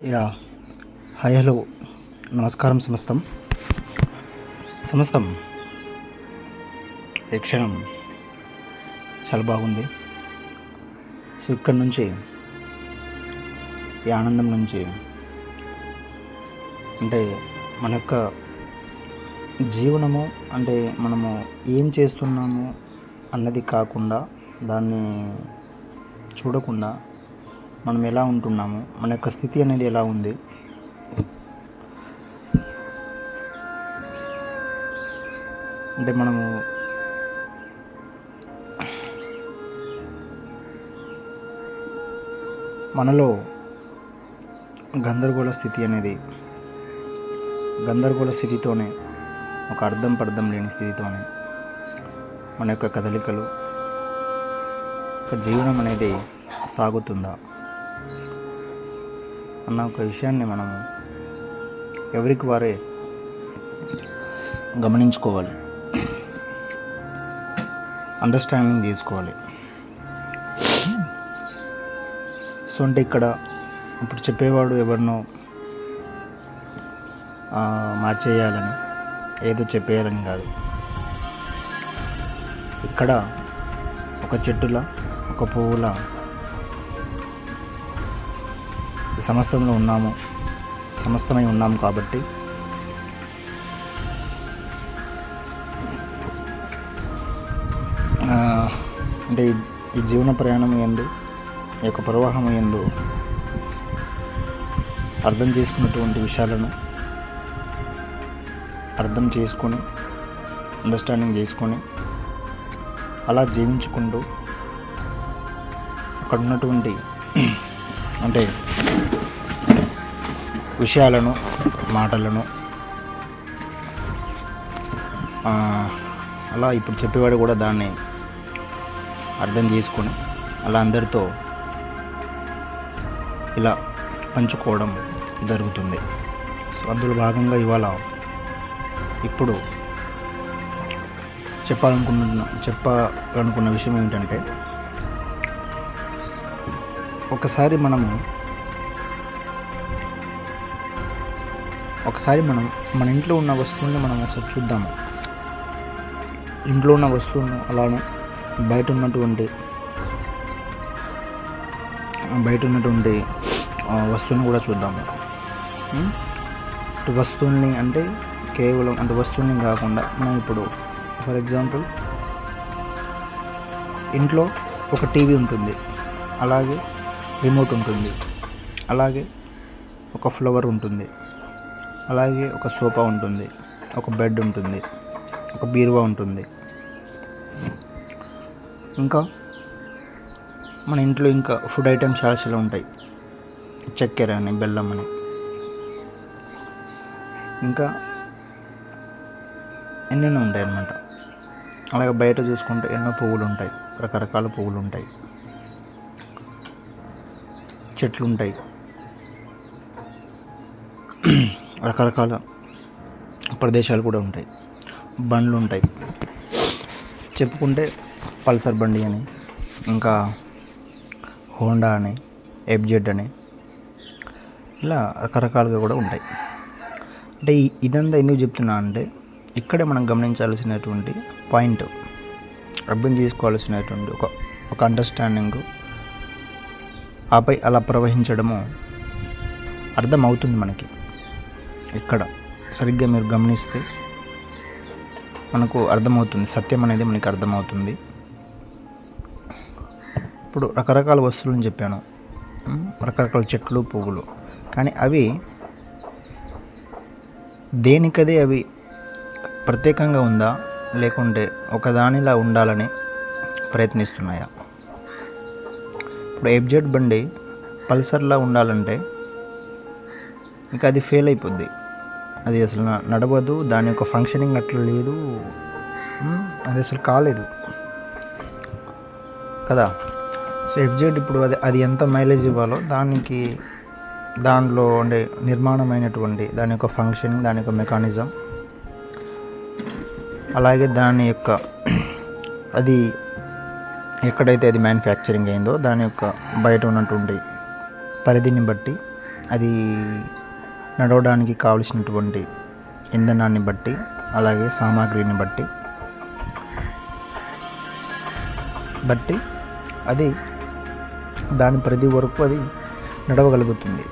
Yeah hi hello నమస్కారం సమస్తం ఈ క్షణం చాలా బాగుంది. సో ఇక్కడి నుంచి ఈ ఆనందం నుంచి అంటే మన యొక్క జీవనము అంటే మనము ఏం చేస్తున్నాము అన్నది కాకుండా దాన్ని చూడకుండా మనం ఎలా ఉంటున్నాము, మన యొక్క స్థితి అనేది ఎలా ఉంది, అంటే మనము మనలో గందరగోళ స్థితితోనే ఒక అర్థం పర్థం లేని స్థితితోనే మన యొక్క కదలికలు ఒక జీవనం అనేది సాగుతుందా అన్న ఒక విషయాన్ని మనము ఎవరికి వారే గమనించుకోవాలి, అండర్స్టాండింగ్ చేసుకోవాలి. సో అంటే ఇక్కడ ఇప్పుడు చెప్పేవాడు ఎవరినో మార్చేయాలని ఏదో చెప్పేయాలని కాదు. ఇక్కడ ఒక చెట్టులా ఒక పువ్వులా సమస్తమై ఉన్నాము కాబట్టి అంటే ఈ జీవన ప్రయాణం యందు ఈ యొక్క ప్రవాహం యందు అర్థం చేసుకున్నటువంటి విషయాలను అర్థం చేసుకొని అండర్స్టాండింగ్ చేసుకొని అలా జీవించుకుంటూ అక్కడ ఉన్నటువంటి అంటే విషయాలను మాటలను అలా ఇప్పుడు చెప్పేవాడు కూడా దాన్ని అర్థం చేసుకొని అలా అందరితో ఇలా పంచుకోవడం జరుగుతుంది. సో అందులో భాగంగా ఇవాళ ఇప్పుడు చెప్పాలనుకున్న విషయం ఏమిటంటే, ఒకసారి మనం మన ఇంట్లో ఉన్న వస్తువుల్ని మనం ఒకసారి చూద్దాము. ఇంట్లో ఉన్న వస్తువులను అలానే బయట ఉన్నటువంటి వస్తువుని కూడా చూద్దాము. వస్తువుల్ని అంటే కేవలం అంటే వస్తువుని కాకుండా మనం ఇప్పుడు ఫర్ ఎగ్జాంపుల్ ఇంట్లో ఒక టీవీ ఉంటుంది, అలాగే రిమోట్ ఉంటుంది, అలాగే ఒక ఫ్లవర్ ఉంటుంది, అలాగే ఒక సోఫా ఉంటుంది, ఒక బెడ్ ఉంటుంది, ఒక బీరువా ఉంటుంది. ఇంకా మన ఇంట్లో ఇంకా ఫుడ్ ఐటమ్స్ చాలా ఉంటాయి, చక్కెర అని, బెల్లం అని. ఇంకా ఎన్నెన్నో ఉంటాయి అన్నమాట. అలాగే బయట చూసుకుంటే ఎన్నో పువ్వులు ఉంటాయి, రకరకాల పువ్వులు ఉంటాయి, చెట్లు ఉంటాయి, రకరకాల ప్రదేశాలు కూడా ఉంటాయి, బండ్లు ఉంటాయి. చెప్పుకుంటే పల్సర్ బండి అని, ఇంకా హోండా అని, ఎఫ్జెడ్ అని, ఇలా రకరకాలుగా కూడా ఉంటాయి. అంటే ఇదంతా ఎందుకు చెప్తున్నా అంటే, ఇక్కడే మనం గమనించాల్సినటువంటి పాయింట్, అర్థం చేసుకోవాల్సినటువంటి ఒక అండర్స్టాండింగ్, ఆపై అలా ప్రవహించడము అర్థమవుతుంది మనకి. ఇక్కడ సరిగ్గా మీరు గమనిస్తే మనకు అర్థమవుతుంది, సత్యం అనేది మనకి అర్థమవుతుంది. ఇప్పుడు రకరకాల వస్తువులను చెప్పాను, రకరకాల చెట్లు, పువ్వులు, కానీ అవి దేనికదే అవి ప్రత్యేకంగా ఉందా, లేకుంటే ఒకదానిలా ఉండాలని ప్రయత్నిస్తున్నాయా? ఇప్పుడు ఎఫ్జెడ్ బండి పల్సర్లా ఉండాలంటే ఇంకా అది ఫెయిల్ అయిపోద్ది, అది అసలు నడవదు, దాని యొక్క ఫంక్షనింగ్ అట్లా లేదు, అది అసలు కాలేదు కదా. సో ఎఫ్జెడ్ ఇప్పుడు అది ఎంత మైలేజ్ ఇవ్వాలో దానిలో అంటే నిర్మాణమైనటువంటి దాని యొక్క ఫంక్షనింగ్, దాని యొక్క మెకానిజం, అలాగే దాని యొక్క అది ఎక్కడైతే అది మ్యానుఫ్యాక్చరింగ్ అయిందో దాని యొక్క బయట ఉన్నటువంటి పరిధిని బట్టి అది నడవడానికి కావలసినటువంటి ఇంధనాన్ని బట్టి, అలాగే సామాగ్రిని బట్టి అది దాని పరిధి వరకు అది నడవగలుగుతుంది.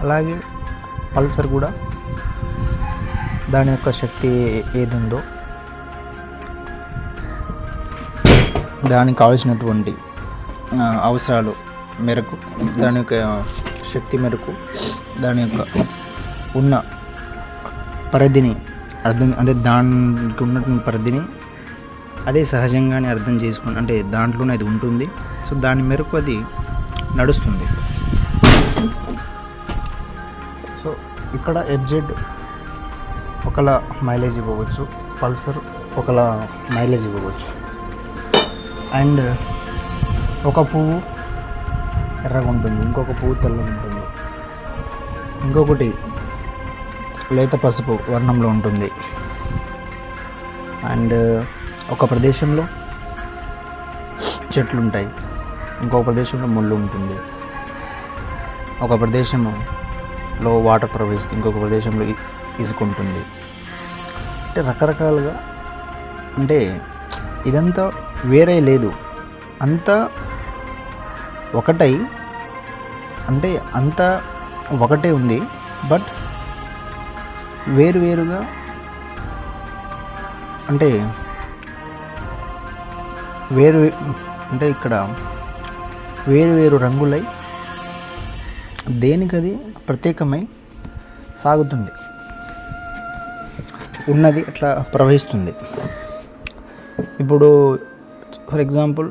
అలాగే పల్సర్ కూడా దాని యొక్క శక్తి ఏది ఉందో దానికి కావాల్సినటువంటి అవసరాలు మేరకు, దాని యొక్క శక్తి మేరకు, దాని యొక్క ఉన్న పరిధిని అంటే దానికి ఉన్నటువంటి పరిధిని అదే సహజంగానే అర్థం చేసుకుని, అంటే దాంట్లోనే అది ఉంటుంది. సో దాని మేరకు అది నడుస్తుంది. సో ఇక్కడ FZ ఒకలా మైలేజ్ ఇవ్వవచ్చు, పల్సర్ ఒకలా మైలేజ్ ఇవ్వవచ్చు. అండ్ ఒక పువ్వు ఎర్రగా ఉంటుంది, ఇంకొక పువ్వు తెల్లగా ఉంటుంది, ఇంకొకటి లేత పసుపు వర్ణంలో ఉంటుంది. అండ్ ఒక ప్రదేశంలో చెట్లు ఉంటాయి, ఇంకొక ప్రదేశంలో ముళ్ళు ఉంటుంది, ఒక ప్రదేశంలో వాటర్ ప్రవహిస్తుంది, ఇంకొక ప్రదేశంలో ఇసుక ఉంటుంది. అంటే రకరకాలుగా, అంటే ఇదంతా వేరే లేదు, అంతా ఒకటై, అంటే అంతా ఒకటే ఉంది, బట్ వేరువేరుగా, అంటే అంటే ఇక్కడ వేరు రంగులై దేనికది ప్రత్యేకమై సాగుతుంది, ఉన్నది అట్లా ప్రవహిస్తుంది. ఇప్పుడు ఫర్ ఎగ్జాంపుల్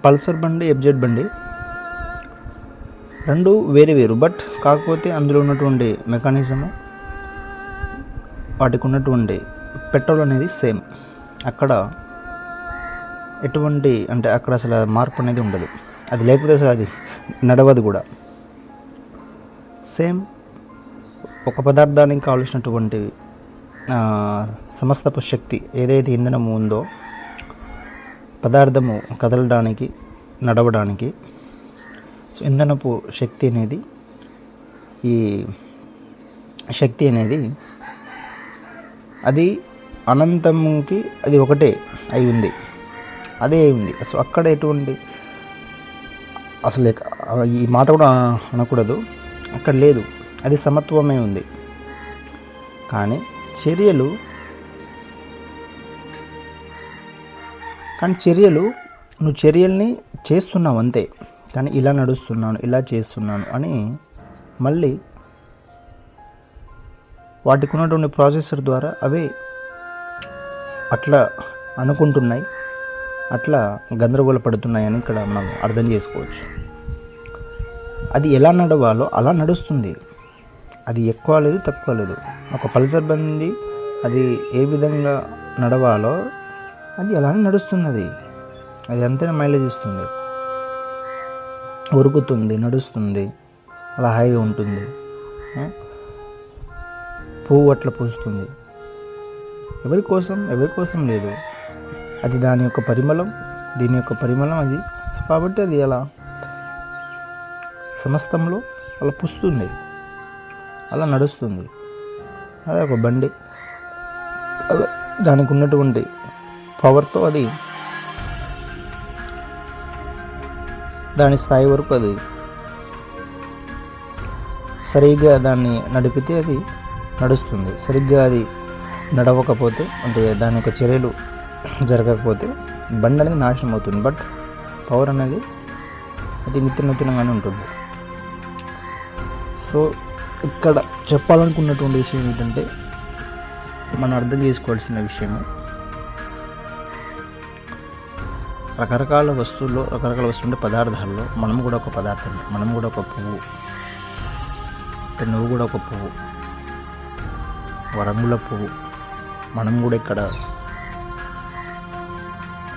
పల్సర్ బండి, FZ బండి రెండు వేరు, బట్ కాకపోతే అందులో ఉన్నటువంటి మెకానిజము, వాటికి ఉన్నటువంటి పెట్రోల్ అనేది సేమ్. అక్కడ ఎటువంటి, అంటే అక్కడ అసలు మార్పు అనేది ఉండదు. అది లేకపోతే అసలు అది నడవదు కూడా. సేమ్ ఒక పదార్థానికి కావలసినటువంటి సమస్తపు శక్తి ఏదైతే ఇంధనము ఉందో, పదార్థము కదలడానికి, నడవడానికి, సో ఇంధనపు శక్తి అనేది, ఈ శక్తి అనేది అది అనంతంకి అది ఒకటే అయి ఉంది, అదే ఉంది. సో అక్కడ ఎటువంటి అసలు ఈ మాట కూడా అనకూడదు, అక్కడ లేదు, అది సమత్వమే ఉంది. కానీ చర్యలు నువ్వు చర్యల్ని చేస్తున్నావు అంతే, కానీ ఇలా నడుస్తున్నాను, ఇలా చేస్తున్నాను అని మళ్ళీ వాటికి ఉన్నటువంటి ప్రాసెసర్ ద్వారా అవే అట్లా అనుకుంటున్నాయి, అట్లా గందరగోళ పడుతున్నాయని ఇక్కడ మనం అర్థం చేసుకోవచ్చు. అది ఎలా నడవాలో అలా నడుస్తుంది, అది ఎక్కువ లేదు, తక్కువ లేదు. ఒక పల్సర్ బండి అది ఏ విధంగా నడవాలో అది అలానే నడుస్తుంది. అది అంతేనా మైలేజ్ ఇస్తుంది, ఉరుకుతుంది, నడుస్తుంది, అలా హాయిగా ఉంటుంది. పువ్వు అట్లా పూస్తుంది, ఎవరి కోసం లేదు. అది దాని యొక్క పరిమళం, దీని యొక్క పరిమళం అది. కాబట్టి అది అలా సమస్తంలో అలా పూస్తుంది, అలా నడుస్తుంది. అలా ఒక బండి అలా దానికి ఉన్నటువంటి పవర్తో అది దాని స్థాయి వరకు అది సరిగ్గా దాన్ని నడిపితే అది నడుస్తుంది. సరిగ్గా అది నడవకపోతే, అంటే దాని యొక్క చర్యలు జరగకపోతే బండి అనేది నాశనం అవుతుంది. బట్ పవర్ అనేది అది నిత్యనూతనంగానే ఉంటుంది. సో ఇక్కడ చెప్పాలనుకున్నటువంటి విషయం ఏంటంటే, మనం అర్థం చేసుకోవాల్సిన విషయము, రకరకాల వస్తువులు పదార్థాల్లో మనం కూడా ఒక పదార్థం, మనం కూడా ఒక పువ్వు. అంటే నువ్వు కూడా ఒక పువ్వు, ఒక రంగుల పువ్వు. మనం కూడా ఇక్కడ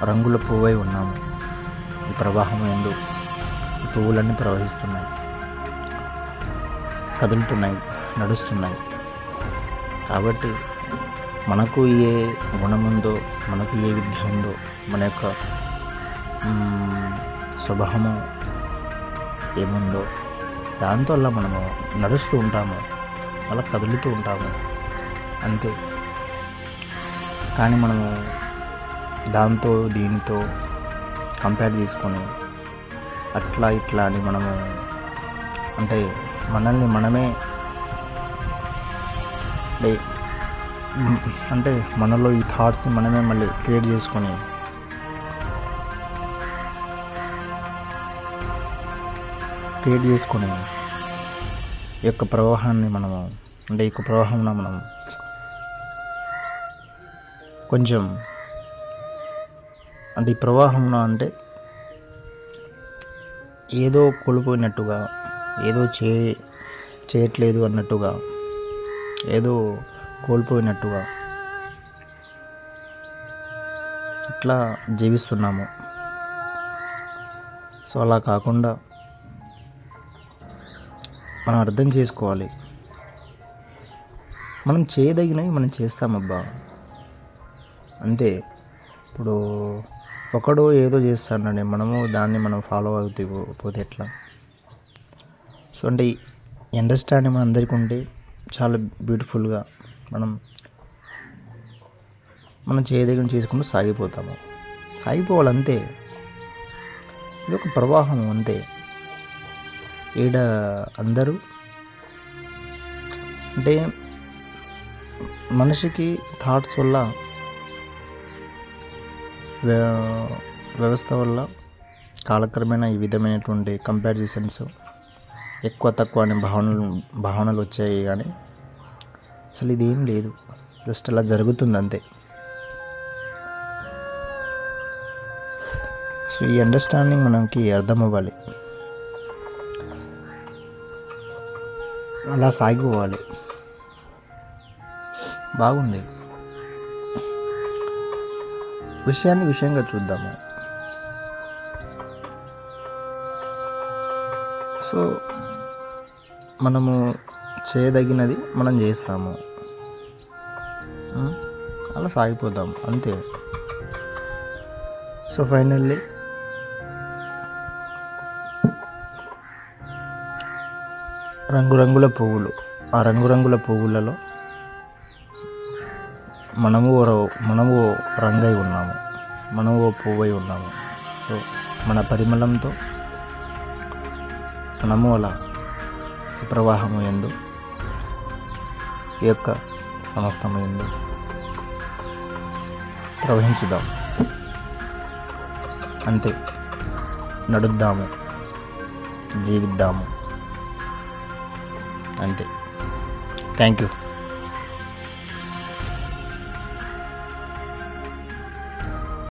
రంగుల పువ్వై ఉన్నాము. ఈ ప్రవాహం ఎందు ఈ పువ్వులన్నీ ప్రవహిస్తున్నాయి, కదులుతున్నాయి, నడుస్తున్నాయి. కాబట్టి మనకు ఏ గుణం ఉందో, మనకు ఏ విద్య ఉందో, మన యొక్క స్వభావము ఏముందో దాంతో అలా మనము నడుస్తూ ఉంటాము, అలా కదులుతూ ఉంటాము అంతే. కానీ మనము దాంతో దీనితో కంపేర్ చేసుకొని అట్లా ఇట్లా అని మనము అంటే మనల్ని మనమే అంటే మనలో ఈ థాట్స్ని మనమే మళ్ళీ క్రియేట్ చేసుకొని ఈ యొక్క ప్రవాహాన్ని మనము అంటే ఈ యొక్క ప్రవాహంలో మనం కొంచెం అంటే ఈ ప్రవాహంలో అంటే ఏదో కోల్పోయినట్టుగా, ఏదో చేయట్లేదు అన్నట్టుగా, ఏదో కోల్పోయినట్టుగా అట్లా జీవిస్తున్నాము. సో అలా కాకుండా మనం అర్థం చేసుకోవాలి, మనం చేయదగినవి మనం చేస్తామబ్బా అంతే. ఇప్పుడు ఒకడు ఏదో చేస్తాడని మనము దాన్ని మనం ఫాలో అవుతూ పోతే ఎట్లా? సో అంటే అండర్స్టాండింగ్ మన అందరికీ ఉంటే చాలా బ్యూటిఫుల్గా మనం చేయదగిన చేసుకుంటూ సాగిపోవాలి అంతే. ఇది ఒక ప్రవాహం అంతే. ఈడ అందరూ అంటే మనిషికి థాట్స్ వల్ల వ్యవస్థ వల్ల కాలక్రమేణా ఈ విధమైనటువంటి కంపారిజన్స్ ఎక్కువ తక్కువ అనే భావనలు వచ్చాయి. కానీ అసలు ఇది ఏం లేదు, జస్ట్ అలా జరుగుతుంది అంతే. సో ఈ అండర్స్టాండింగ్ మనకి అర్థం అవ్వాలి, అలా సాగిపోవాలి. బాగుంది. విషయంగా చూద్దాము. సో మనము చేయదగినది మనం చేస్తాము, అలా సాగిపోదాం అంతే. సో ఫైనల్లీ రంగురంగుల పువ్వులు, ఆ రంగురంగుల పువ్వులలో మనము రంగై ఉన్నాము, మనము పువ్వై ఉన్నాము. సో మన పరిమళంతో మనము అలా ప్రవాహము యందు ఈ యొక్క సమస్తము యందు ప్రవహించుదాం అంతే. నడుద్దాము, జీవిద్దాము అంతే. Thank you.